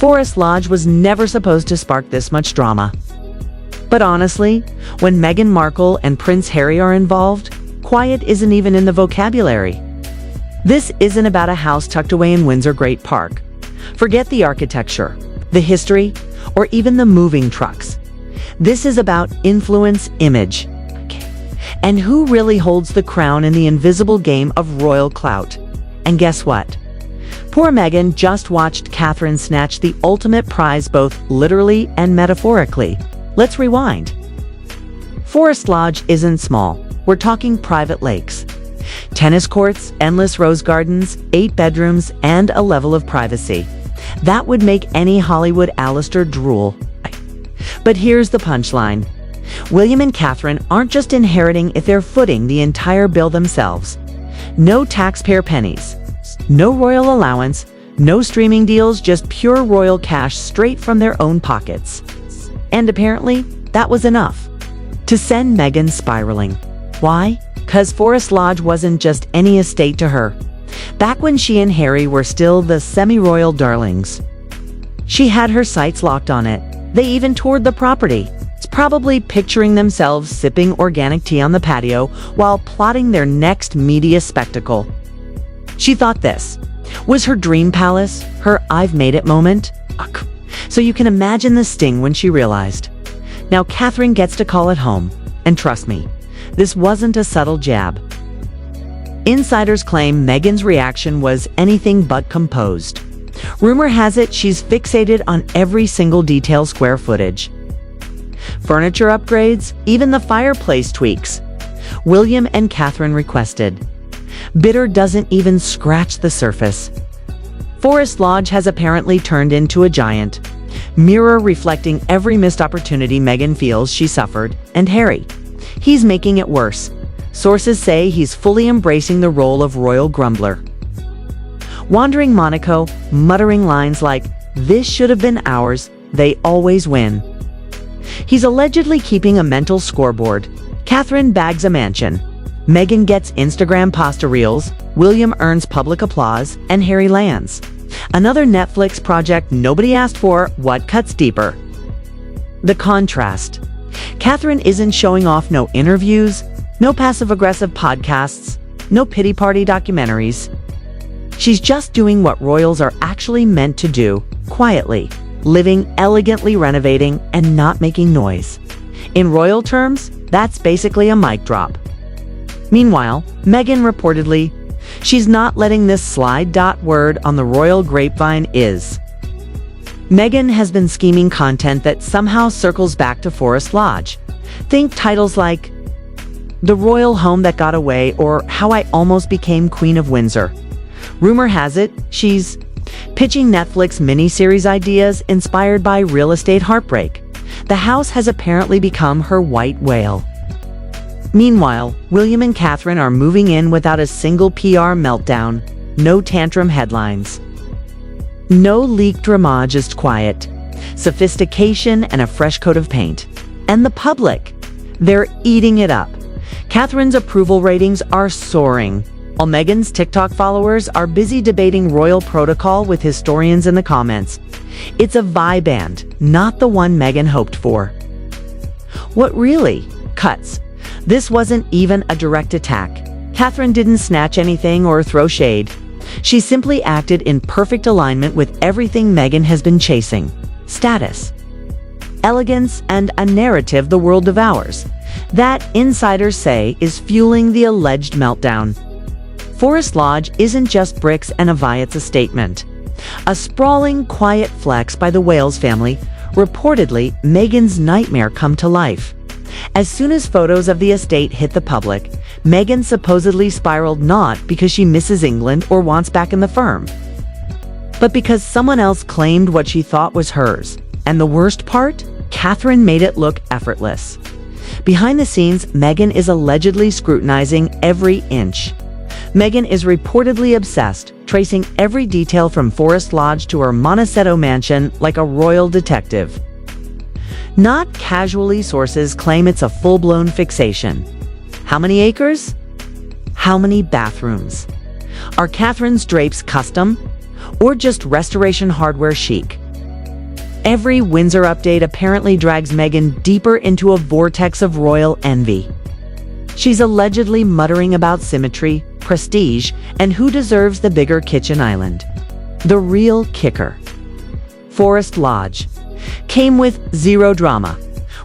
Forest Lodge was never supposed to spark this much drama. But honestly, when Meghan Markle and Prince Harry are involved, quiet isn't even in the vocabulary. This isn't about a house tucked away in Windsor Great Park. Forget the architecture, the history, or even the moving trucks. This is about influence, image, and who really holds the crown in the invisible game of royal clout. And guess what? Poor Meghan just watched Catherine snatch the ultimate prize both literally and metaphorically. Let's rewind. Forest Lodge isn't small. We're talking private lakes. Tennis courts, endless rose gardens, 8 bedrooms, and a level of privacy that would make any Hollywood Alistair drool. But here's the punchline. William and Catherine aren't just inheriting it, they're footing the entire bill themselves. No taxpayer pennies, no royal allowance, no streaming deals, just pure royal cash straight from their own pockets. And apparently, that was enough to send Meghan spiraling. Why? Because Forest Lodge wasn't just any estate to her. Back when she and Harry were still the semi-royal darlings, she had her sights locked on it. They even toured the property, probably picturing themselves sipping organic tea on the patio while plotting their next media spectacle. She thought this was her dream palace, her "I've made it" moment. So you can imagine the sting when she realized. Now Catherine gets to call it home. And trust me, this wasn't a subtle jab. Insiders claim Meghan's reaction was anything but composed. Rumor has it she's fixated on every single detail, square footage, furniture upgrades, even the fireplace tweaks William and Catherine requested. Bitter doesn't even scratch the surface. Forest Lodge has apparently turned into a giant mirror reflecting every missed opportunity Meghan feels she suffered. And Harry, he's making it worse. Sources say he's fully embracing the role of royal grumbler, wandering Monaco, muttering lines like, "This should have been ours, they always win." He's allegedly keeping a mental scoreboard. Catherine bags a mansion. Meghan gets Instagram pasta reels. William earns public applause. And Harry lands another Netflix project nobody asked for. What cuts deeper? The contrast. Catherine isn't showing off. No interviews, no passive-aggressive podcasts, no pity party documentaries. She's just doing what royals are actually meant to do, quietly, living elegantly, renovating, and not making noise. In royal terms, that's basically a mic drop. Meanwhile, Meghan reportedly, she's not letting this slide. Word on the royal grapevine is Meghan has been scheming content that somehow circles back to Forest Lodge. Think titles like The Royal Home That Got Away or How I Almost Became Queen of Windsor. Rumor has it she's pitching Netflix miniseries ideas inspired by real estate heartbreak. The house has apparently become her white whale. Meanwhile, William and Catherine are moving in without a single PR meltdown, no tantrum headlines, no leaked drama, just quiet, sophistication, and a fresh coat of paint. And the public, they're eating it up. Catherine's approval ratings are soaring, while Meghan's TikTok followers are busy debating royal protocol with historians in the comments. It's a vibe band, not the one Meghan hoped for. What really cuts? This wasn't even a direct attack. Catherine didn't snatch anything or throw shade. She simply acted in perfect alignment with everything Meghan has been chasing: status, elegance, and a narrative the world devours. That, insiders say, is fueling the alleged meltdown. Forest Lodge isn't just bricks and a via, it's a statement. A sprawling, quiet flex by the Wales family, reportedly Meghan's nightmare come to life. As soon as photos of the estate hit the public, Meghan supposedly spiraled, not because she misses England or wants back in the firm, but because someone else claimed what she thought was hers. And the worst part? Catherine made it look effortless. Behind the scenes, Meghan is allegedly scrutinizing every inch. Meghan is reportedly obsessed, tracing every detail from Forest Lodge to her Monaco mansion like a royal detective. Not casually, sources claim it's a full-blown fixation. How many acres? How many bathrooms? Are Catherine's drapes custom or just restoration hardware chic? Every Windsor update apparently drags Meghan deeper into a vortex of royal envy. She's allegedly muttering about symmetry, prestige, and who deserves the bigger kitchen island. The real kicker. Forest Lodge came with zero drama.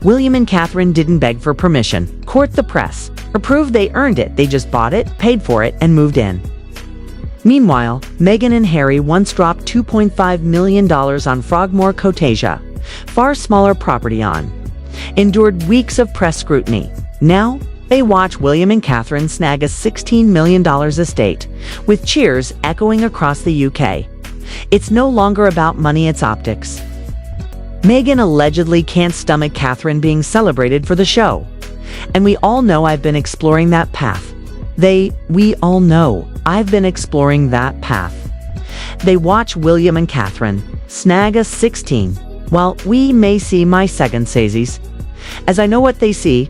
William and Catherine didn't beg for permission, court the press, or prove they earned it. They just bought it, paid for it, and moved in. Meanwhile, Meghan and Harry once dropped $2.5 million on Frogmore Cotasia, far smaller property endured weeks of press scrutiny. Now, they watch William and Catherine snag a $16 million estate, with cheers echoing across the UK. It's no longer about money, it's optics. Meghan allegedly can't stomach Catherine being celebrated for the show. And we all know I've been exploring that path. We all know I've been exploring that path. They watch William and Catherine snag a 16, while we may see my second saisies. As I know what they see,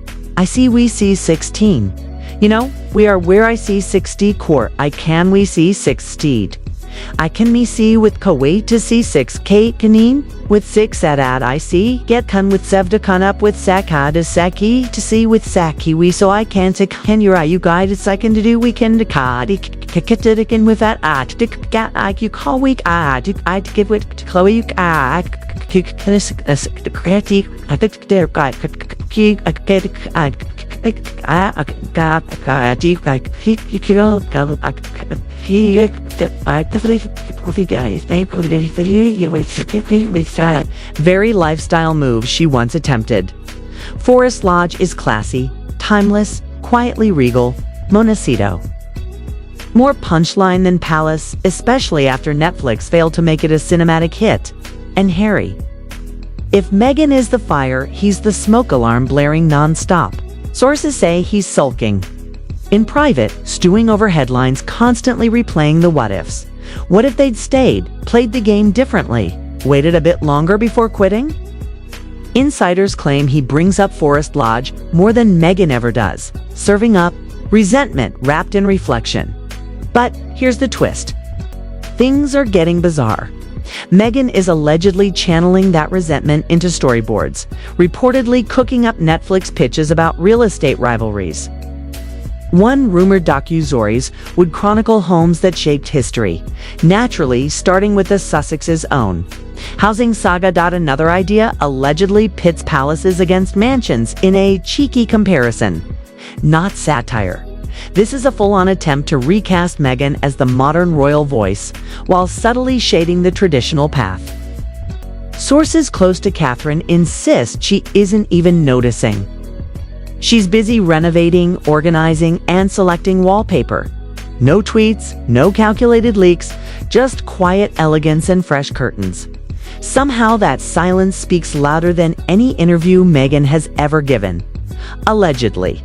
we see 16. You know, we are where I see 60 court. We see 60. I can me see with Kuwait to see 6K Kanin with 6 at I see get kun with sev to kun up with Saka to Saki to see with Saki we so I can to can your you guide it's second to do weekend to kadi kikitikin with that to get I you call week I to give it to Chloe you I the creative I think there guy very lifestyle move she once attempted. Forest Lodge is classy, timeless, quietly regal, Montecito. More punchline than palace, especially after Netflix failed to make it a cinematic hit. And Harry. If Meghan is the fire, he's the smoke alarm blaring non-stop. Sources say he's sulking. In private, stewing over headlines, constantly replaying the what-ifs. What if they'd stayed, played the game differently, waited a bit longer before quitting? Insiders claim he brings up Forest Lodge more than Meghan ever does, serving up resentment wrapped in reflection. But here's the twist. Things are getting bizarre. Meghan is allegedly channeling that resentment into storyboards, reportedly cooking up Netflix pitches about real estate rivalries. One rumored docu-series would chronicle homes that shaped history, naturally starting with the Sussex's own. Housing Saga. Another idea allegedly pits palaces against mansions in a cheeky comparison. Not satire. This is a full-on attempt to recast Meghan as the modern royal voice, while subtly shading the traditional path. Sources close to Catherine insist she isn't even noticing. She's busy renovating, organizing, and selecting wallpaper. No tweets, no calculated leaks, just quiet elegance and fresh curtains. Somehow that silence speaks louder than any interview Meghan has ever given. Allegedly.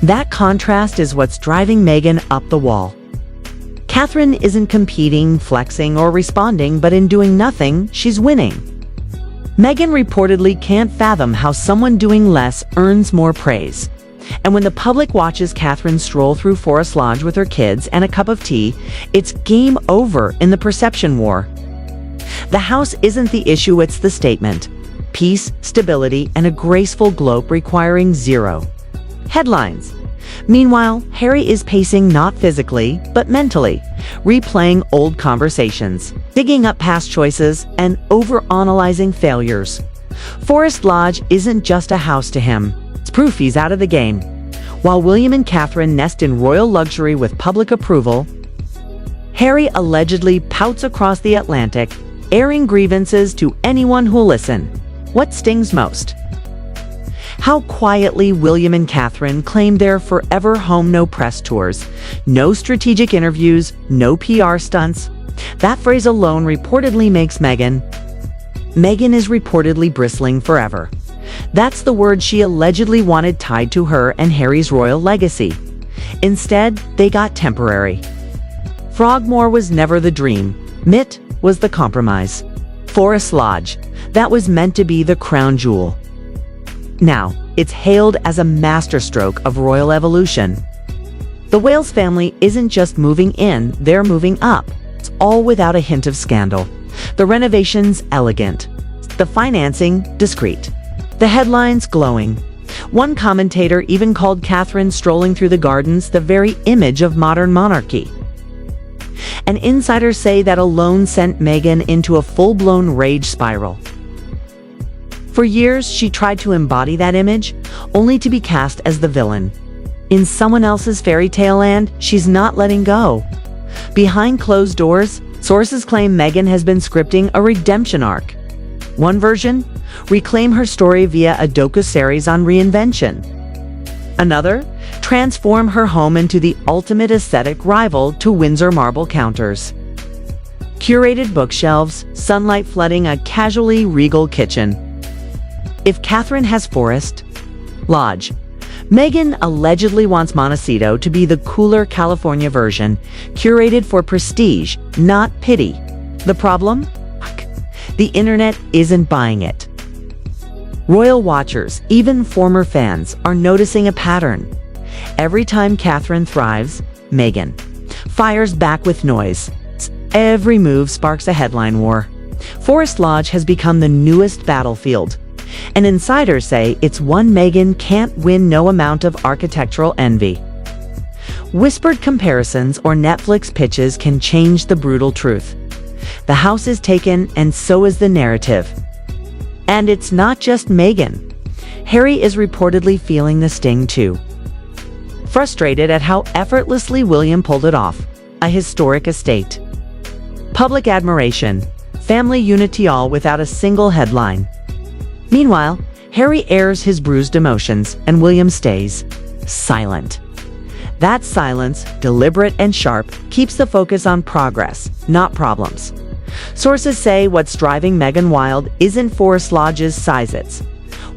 That contrast is what's driving Meghan up the wall. Catherine isn't competing, flexing, or responding, but in doing nothing, she's winning. Meghan reportedly can't fathom how someone doing less earns more praise. And when the public watches Catherine stroll through Forest Lodge with her kids and a cup of tea, it's game over in the perception war. The house isn't the issue, it's the statement. Peace, stability, and a graceful globe requiring zero. Headlines. Meanwhile, Harry is pacing not physically, but mentally, replaying old conversations, digging up past choices, and overanalyzing failures. Forest Lodge isn't just a house to him. It's proof he's out of the game. While William and Catherine nest in royal luxury with public approval, Harry allegedly pouts across the Atlantic, airing grievances to anyone who'll listen. What stings most? How quietly William and Catherine claim their forever home no press tours, no strategic interviews, no PR stunts. That phrase alone reportedly makes Meghan is reportedly bristling forever. That's the word she allegedly wanted tied to her and Harry's royal legacy. Instead, they got temporary. Frogmore was never the dream. Mitt was the compromise. Forest Lodge, that was meant to be the crown jewel. Now, it's hailed as a masterstroke of royal evolution. The Wales family isn't just moving in, they're moving up. It's all without a hint of scandal. The renovation's elegant. the financing discreet, the headlines glowing. One commentator even called Catherine strolling through the gardens the very image of modern monarchy. And insiders say that alone sent Meghan into a full-blown rage spiral. For years, she tried to embody that image, only to be cast as the villain. In someone else's fairy tale land, she's not letting go. Behind closed doors, sources claim Meghan has been scripting a redemption arc. One version, reclaim her story via a docu-series on reinvention. Another, transform her home into the ultimate aesthetic rival to Windsor marble counters. Curated bookshelves, sunlight flooding a casually regal kitchen. If Catherine has Forest Lodge, Meghan allegedly wants Montecito to be the cooler California version, curated for prestige, not pity. The problem? The internet isn't buying it. Royal watchers, even former fans, are noticing a pattern. Every time Catherine thrives, Meghan fires back with noise. Every move sparks a headline war. Forest Lodge has become the newest battlefield, and insiders say it's one Meghan can't win no amount of architectural envy. Whispered comparisons or Netflix pitches can change the brutal truth. The house is taken, and so is the narrative. And it's not just Meghan. Harry is reportedly feeling the sting too. Frustrated at how effortlessly William pulled it off, a historic estate. Public admiration, family unity, all without a single headline. Meanwhile, Harry airs his bruised emotions, and William stays silent. That silence, deliberate and sharp, keeps the focus on progress, not problems. Sources say what's driving Meghan wild isn't Forest Lodge's size, it's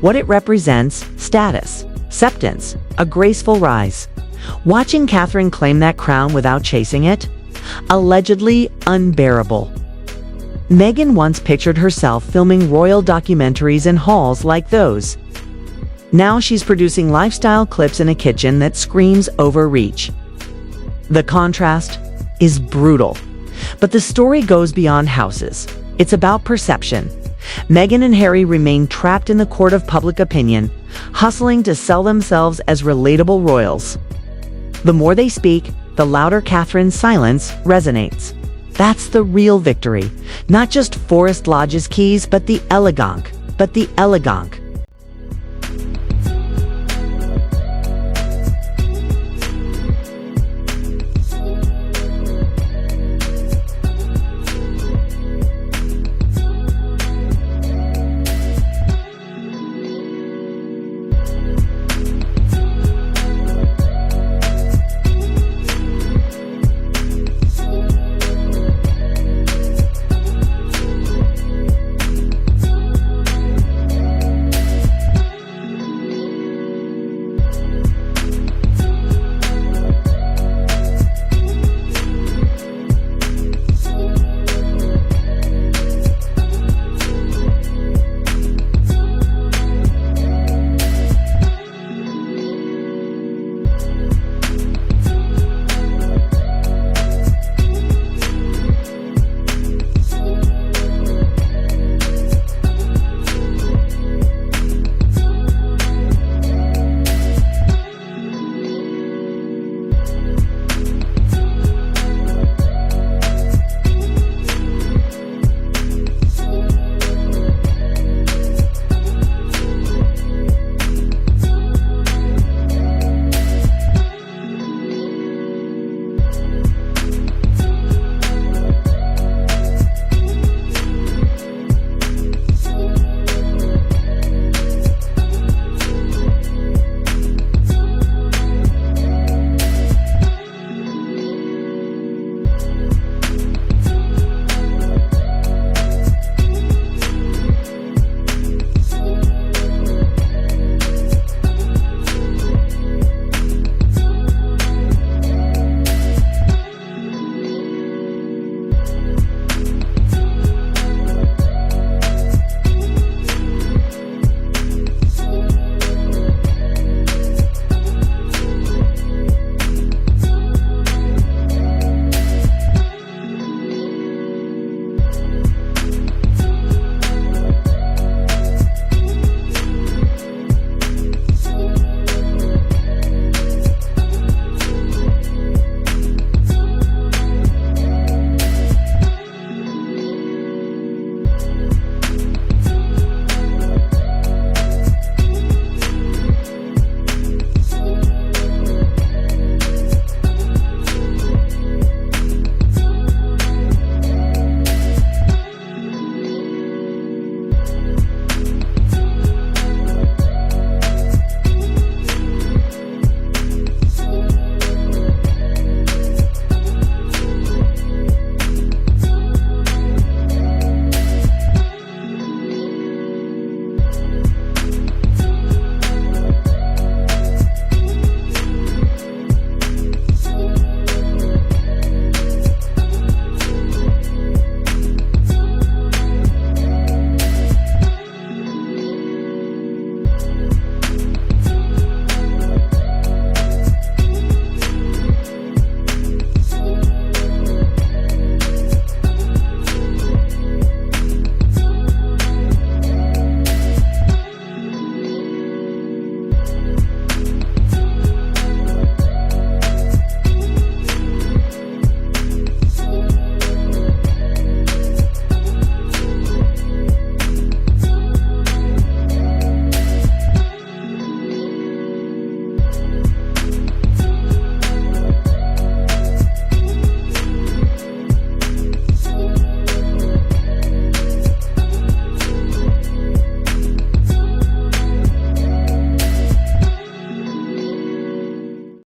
what it represents: status, acceptance, a graceful rise. Watching Catherine claim that crown without chasing it? Allegedly unbearable. Meghan once pictured herself filming royal documentaries in halls like those. Now she's producing lifestyle clips in a kitchen that screams overreach. The contrast is brutal. But the story goes beyond houses. It's about perception. Meghan and Harry remain trapped in the court of public opinion, hustling to sell themselves as relatable royals. The more they speak, the louder Catherine's silence resonates. That's the real victory. Not just Forest Lodge's keys, but the elegant